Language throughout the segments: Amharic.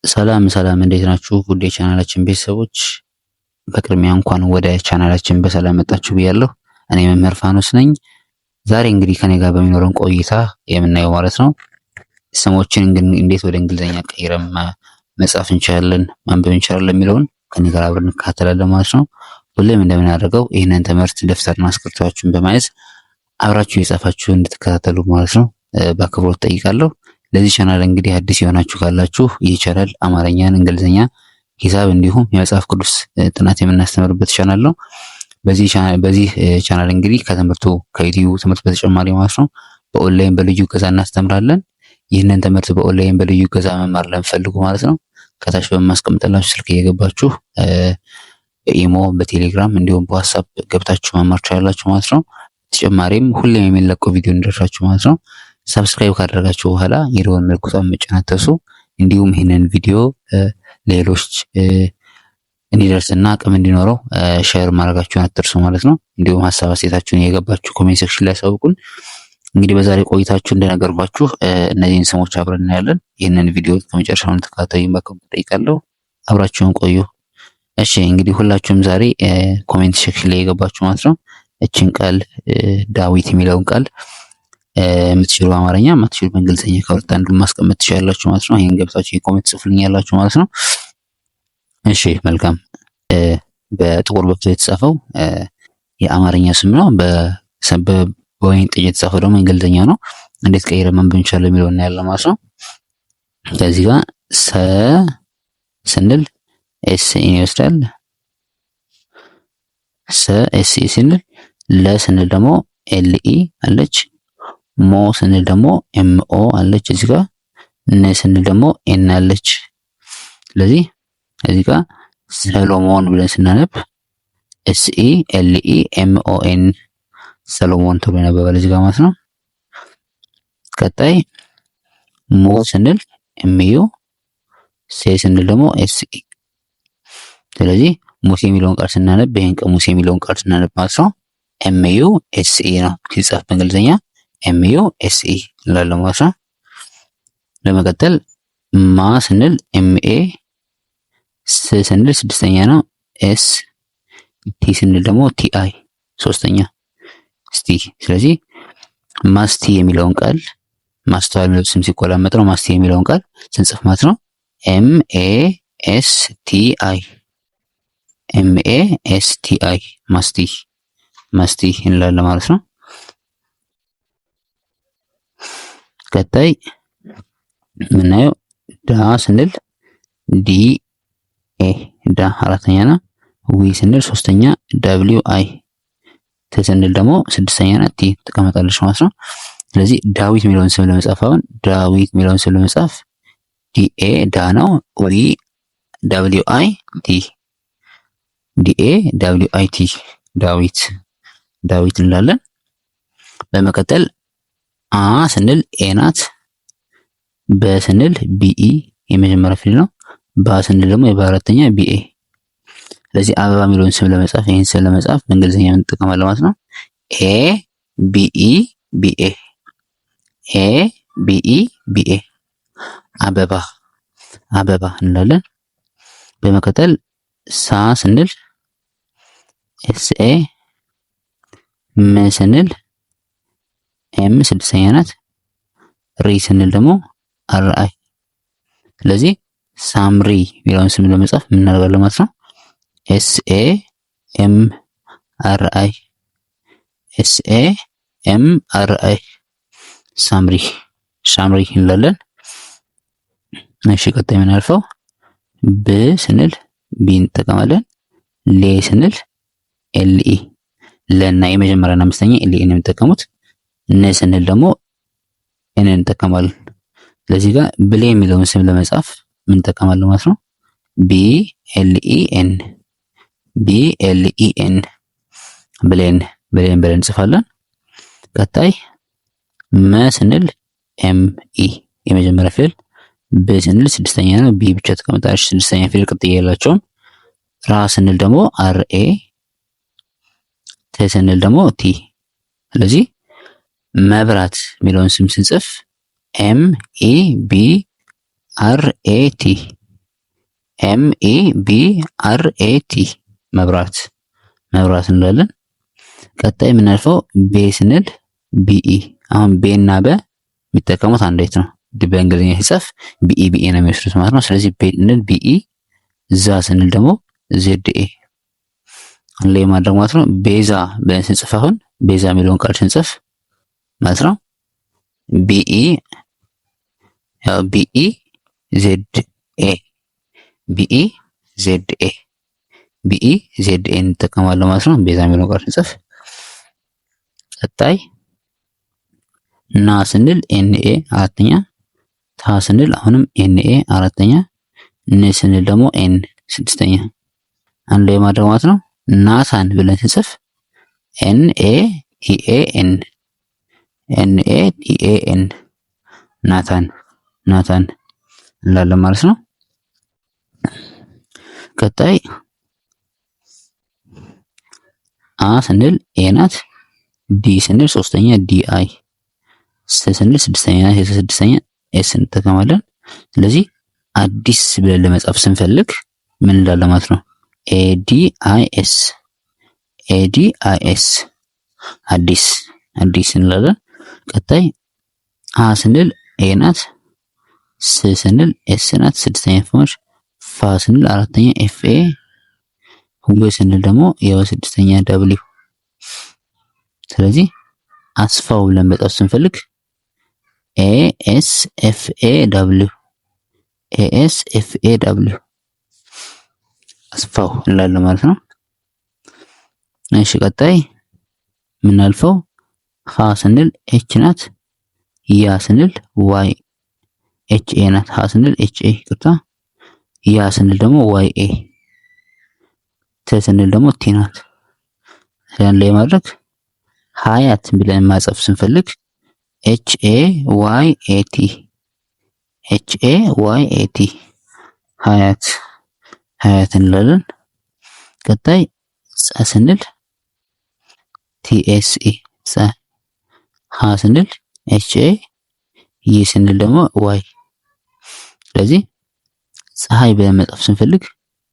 ሰላም እንዴት ናችሁ? ውድ የቻናላችን ቤተሰቦች በቅድሚያ እንኳን ወደ ቻናላችን በሰላም መጣችሁ ብያለሁ። እኔ መምህር ፋኖስ ነኝ። ዛሬ እንግዲህ ከኔ ጋር በሚኖረን ቆይታ የምናየው ማለት ነው ስሞችን እንዴት ወደ እንግሊዝኛ ቀይረን መጻፍ እንችላለን፣ ማንበብ እንችላለን የሚለውን ከኔ ጋር አብረን እንከታተላለን ማለት ነው። ሁሌም እንደምናደርገው ይህንን ትምህርት ደፍተርና እስክሪብቶአችሁን በመያዝ አብራችሁ የጻፋችሁ እንድትከታተሉ ማለት ነው በአክብሮት ጠይቃለሁ። ለዚህ ቻናል እንግዲህ አዲስ የሆናችሁ ካላችሁ ይህ ቻናል አማርኛን፣ እንግሊዝኛ፣ ሂሳብ እንዲሁም የመጽሐፍ ቅዱስ ጥናት የምናስተምርበት ቻናል ነው። በዚህ ቻናል እንግዲህ ከትምህርቱ ከዩቲዩብ ትምህርት በተጨማሪ ማለት ነው በኦንላይን በልዩ እገዛ እናስተምራለን። ይህንን ትምህርት በኦንላይን በልዩ እገዛ መማር ለምፈልጉ ማለት ነው ከታች በማስቀምጥላችሁ ስልክ እየገባችሁ በኢሞ በቴሌግራም እንዲሁም በዋትስአፕ ገብታችሁ መማር ትችላላችሁ ማለት ነው። በተጨማሪም ሁሌም የሚለቀው ቪዲዮ እንዲደርሳችሁ ማለት ነው ሰብስክራይብ ካደረጋችሁ በኋላ የደወል ምልክቱን መጫን አትርሱ። እንዲሁም ይህንን ቪዲዮ ሌሎች እንዲደርስና አቅም እንዲኖረው ሼር ማድረጋችሁን አትርሱ ማለት ነው። እንዲሁም ሀሳብ አስተያየታችሁን የገባችሁ ኮሜንት ሴክሽን ላይ አሳውቁን። እንግዲህ በዛሬ ቆይታችሁ እንደነገርኳችሁ እነዚህን ስሞች አብረን እናያለን። ይህንን ቪዲዮ ከመጨረሻው እንድትከታተሉኝ በአክብሮት እጠይቃለሁ። አብራችሁን ቆዩ። እሺ እንግዲህ ሁላችሁም ዛሬ ኮሜንት ሴክሽን ላይ የገባችሁ ማለት ነው እችን ቃል ዳዊት የሚለውን ቃል የምትችሉ በአማርኛ የማትችሉ በእንግሊዝኛ ከሁለት አንዱ ማስቀመጥ ትችላላችሁ ማለት ነው። ይሄን ገብታችሁ የኮሜንት ጽፉልኛላችሁ ማለት ነው። እሺ መልካም። በጥቁር በብቶ የተጻፈው የአማርኛ ስም ነው። በወይን ጠጅ የተጻፈው ደግሞ እንግሊዝኛ ነው። እንዴት ቀይረን ማንበብ እንችላለን የሚለውን እናያለን ማለት ነው። ከዚህ ጋር ሰ ስንል ኤስ ኢን ይወስዳል። ሰ ኤስ ኢ ስንል ለ ስንል ደግሞ ኤል ኢ አለች። ሞ ስንል ደግሞ ኤምኦ አለች እዚህ ጋር። ነ ስንል ደግሞ ኤን አለች። ስለዚህ እዚህ ጋር ሰሎሞን ብለን ስናነብ ኤስኢ ኤልኢ ኤምኦኤን ሰሎሞን ተብሎ ያነበባል እዚህ ጋር ማለት ነው። ቀጣይ ሞ ስንል ኤምዩ፣ ሴ ስንል ደግሞ ኤስኢ። ስለዚህ ሙሴ የሚለውን ቃል ስናነብ ይሄን ሙሴ የሚለውን ቃል ስናነብ ማለት ነው ኤምዩ ኤስኢ ነው ሲጻፍ በእንግሊዝኛ ኤምዩ ኤስኢ እንላለን ማለት ነው። ለመቀጠል ማ ስንል ኤምኤ፣ ስ ስንል ስድስተኛ ነው ኤስ፣ ቲ ስንል ደግሞ ቲአይ ሶስተኛ ስቲ። ስለዚህ ማስቲ የሚለውን ቃል ማስተዋል የሚለው ስም ሲቆላመጥ ነው ማስቲ የሚለውን ቃል ስንጽፍ ማለት ነው ኤምኤ ኤስ ቲአይ ኤምኤ ኤስ ቲአይ ማስቲ እንላለን ማለት ነው። ቀጣይ የምናየው ዳ ስንል ዲ ኤ ዳ አራተኛ ነው። ዊ ስንል ሶስተኛ ደብሊው አይ፣ ት ስንል ደግሞ ስድስተኛ ና ቲ ትቀመጣለች ማለት ነው። ስለዚህ ዳዊት የሚለውን ስም ለመጻፍ አሁን ዳዊት የሚለውን ስም ለመጻፍ ዲኤ ዳ ነው። ዊ ደብሊው አይ ቲ፣ ዲኤ ደብሊው አይ ቲ ዳዊት እንላለን። በመቀጠል አ ስንል ኤ ናት። በ ስንል ቢኢ የመጀመሪያ ፊደል ነው። ባ ስንል ደግሞ የበአራተኛ ቢኤ። ስለዚህ አበባ የሚለውን ስም ለመጻፍ ይህን ስም ለመጻፍ በእንግሊዝኛ እንጠቀማለን ማለት ነው ኤ ቢኢ ቢኤ፣ ኤ ቢኢ ቢኤ አበባ እንላለን። በመቀጠል ሳ ስንል ኤስኤ፣ ም ስንል ኤም ስድስተኛ ናት። ሪ ስንል ደግሞ አርአይ። ስለዚህ ሳምሪ የሚለውን ስም ለመጻፍ የምናደርጋለን ማለት ነው ኤስኤ ኤም አርአይ፣ ኤስኤ ኤም አርአይ ሳምሪ እንላለን። እሺ ቀጣይ የምናልፈው ብ ስንል ቢ እንጠቀማለን። ሌ ስንል ኤልኢ፣ ለና የመጀመሪያና አምስተኛ ኤልኢ ነው የሚጠቀሙት። ነ ስንል ደግሞ ኤን እንጠቀማለን። ስለዚህ ጋር ብሌ የሚለውን ስም ለመጻፍ ምን እንጠቀማለን ማለት ነው ቢ ኤል ኢ ኤን ብሌን ብለን እንጽፋለን። ቀጣይ መ ስንል ኤም ኢ የመጀመሪያ ፊደል፣ ብ ስንል ስድስተኛ ነው ቢ ብቻ ተቀምጣለች ስድስተኛ ፊደል ቅጥያ የላቸውም። ራ ስንል ደግሞ አርኤ፣ ተ ስንል ደግሞ ቲ። ስለዚህ መብራት የሚለውን ስም ስንጽፍ ኤም ኢ ቢ አር ኤ ቲ MEBRAT መብራት እንላለን። ቀጣይ የምናልፈው ቤ ስንል ቢኢ። አሁን ቤ እና በ የሚጠቀሙት አንድ አይነት ነው። በእንግሊዝኛ ሲጻፍ ቢኢ ነው የሚወስዱት ማለት ነው። ስለዚህ ቤ ስንል ቢኢ፣ ዛ ስንል ደግሞ ዜድኤ ላይ ማድረግ ማለት ነው። ቤዛ ብለን ስንጽፍ አሁን ቤዛ የሚለውን ቃል ስንጽፍ ማለት ነው ቢኢ ዜድኤ እንጠቀማለን ማለት ነው። ቤዛ የሚለውን ቃል ስንጽፍ። ቀጣይ ና ስንል ኤንኤ አራተኛ፣ ታ ስንል አሁንም ኤንኤ አራተኛ፣ ን ስንል ደግሞ ኤን ስድስተኛ አንድ ላይ ማድረግ ማለት ነው። ናታን ብለን ስንጽፍ NATAN ናታን እንላለን ማለት ነው። ቀጣይ አ ስንል ኤ ናት፣ ዲ ስንል ሶስተኛ DI፣ ስ ስንል ስድስተኛ ናት፣ ስድስተኛ ኤስ እንጠቀማለን። ስለዚህ አዲስ ብለን ለመጻፍ ስንፈልግ ምን እንዳለ ማለት ነው ADIS አዲስ እንላለን። ቀጣይ አ ስንል ኤ ናት፣ ስ ስንል ኤስ ናት ስድስተኛ ፎርም፣ ፋ ስንል አራተኛ FA፣ ው ስንል ደግሞ የስድስተኛ W። ስለዚህ አስፋው ብለን መጻፍ ስንፈልግ ASFAW አስፋው እንላለን ማለት ነው። እሺ ቀጣይ የምናልፈው ሀ ስንል ኤች ናት፣ ያ ስንል ዋይ HA ናት፣ ሀ ስንል HA ይቅርታ፣ ያ ስንል ደግሞ YA፣ ተ ስንል ደግሞ ቲ ናት። ያን ላይ ማድረግ ሀያት ብለን ማጻፍ ስንፈልግ HAYAT ሀያት እንላለን። ቀጣይ ጸ ስንል TSE ጸ፣ ሀ ስንል HA፣ ይ ስንል ደግሞ Y። ስለዚህ ፀሐይ ብለን መጻፍ ስንፈልግ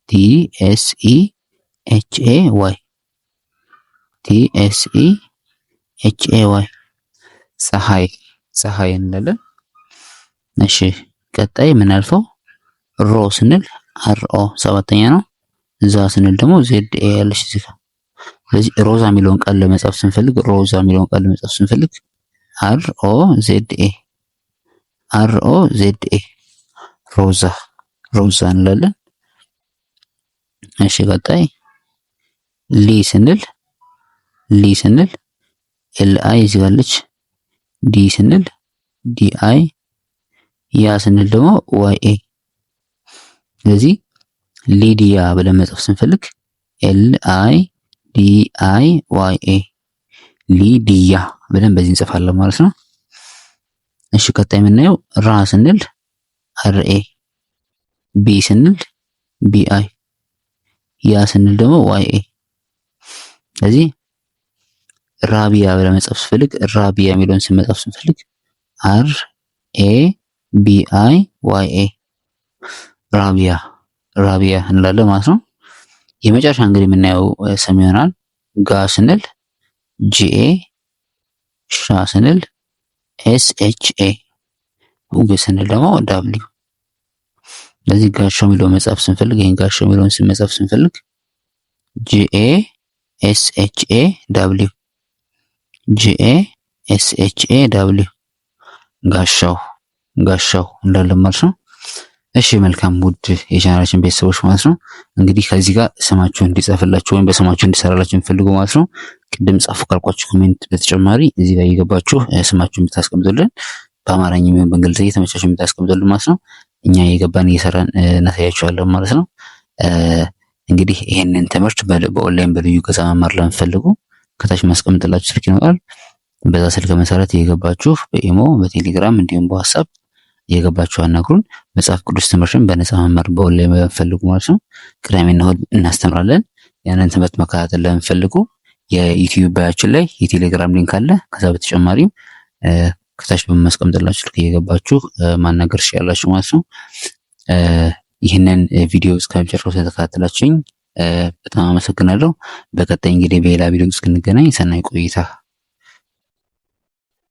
TSEHAY ፀሐይ እንላለን። እሺ ቀጣይ የምናልፈው ሮ ስንል RO ሰባተኛ ነው። ዛ ስንል ደግሞ ZA ያለች እዚህ ጋር። ስለዚህ ሮዛ የሚለውን ቃል ለመጻፍ ስንፈልግ ROZA ሮዛ እንላለን። እሺ ቀጣይ ሊ ስንል LI እዚህ ጋር አለች፣ ዲ ስንል DI፣ ያ ስንል ደግሞ YA። ስለዚህ ሊዲያ ብለን መጻፍ ስንፈልግ LIDIYA ሊዲያ ብለን በዚህ እንጽፋለን ማለት ነው። እሺ ቀጣይ የምናየው ራ ስንል RA፣ ቢ ስንል BI፣ ያ ስንል ደግሞ YA። ስለዚህ ራቢያ ብለን መጻፍ ስንፈልግ ራቢያ የሚለውን ስንመጻፍ ስንፈልግ RABIYA ራቢያ እንላለን ማለት ነው። የመጨረሻ እንግዲህ የምናየው ስም ይሆናል። ጋ ስንል GA፣ ሻ ስንል SHA፣ ው ስንል ደግሞ W። ስለዚህ ጋሻው የሚለውን መጻፍ ስንፈልግ ይሄን ጋሻው የሚለውን መጻፍ ስንፈልግ GASHAW ጋሻው እንዳለን ማለት ነው። እሺ መልካም ውድ የቻናላችን ቤተሰቦች ማለት ነው እንግዲህ ከዚህ ጋር ስማችሁን እንዲጻፍላችሁ ወይም በስማችሁ እንዲሰራላችሁ እንፈልጉ ማለት ነው። ቅድም ጻፉ ካልኳችሁ ኮሜንት በተጨማሪ እዚህ ጋር እየገባችሁ ስማችሁን ብታስቀምጡልን በአማርኛ የሚሆን በእንግሊዝኛ የተመቻችሁ ብታስቀምጡልን ማለት ነው እኛ እየገባን እየሰራን እናሳያችኋለን ማለት ነው። እንግዲህ ይሄንን ትምህርት በኦንላይን በልዩ ገዛ መማር ለምትፈልጉ ከታች ማስቀምጥላችሁ ስልክ ይኖራል። በዛ ስልክ መሰረት እየገባችሁ በኢሞ በቴሌግራም እንዲሁም በዋትስአፕ እየገባችሁ አናግሩን። መጽሐፍ ቅዱስ ትምህርትን በነፃ መማር በኦንላይን ለምትፈልጉ ማለት ነው ቅዳሜና እሁድ እናስተምራለን። ያንን ትምህርት መከታተል ለምትፈልጉ የዩቲዩብ ባያችን ላይ የቴሌግራም ሊንክ አለ። ከዛ በተጨማሪም ከታች በማስቀምጥላችሁ ስልክ እየገባችሁ ማናገር ትችላላችሁ ማለት ነው። ይህንን ቪዲዮ እስከመጨረሻው ስለተከታተላችሁኝ በጣም አመሰግናለሁ። በቀጣይ እንግዲህ በሌላ ቪዲዮ እስክንገናኝ ሰናይ ቆይታ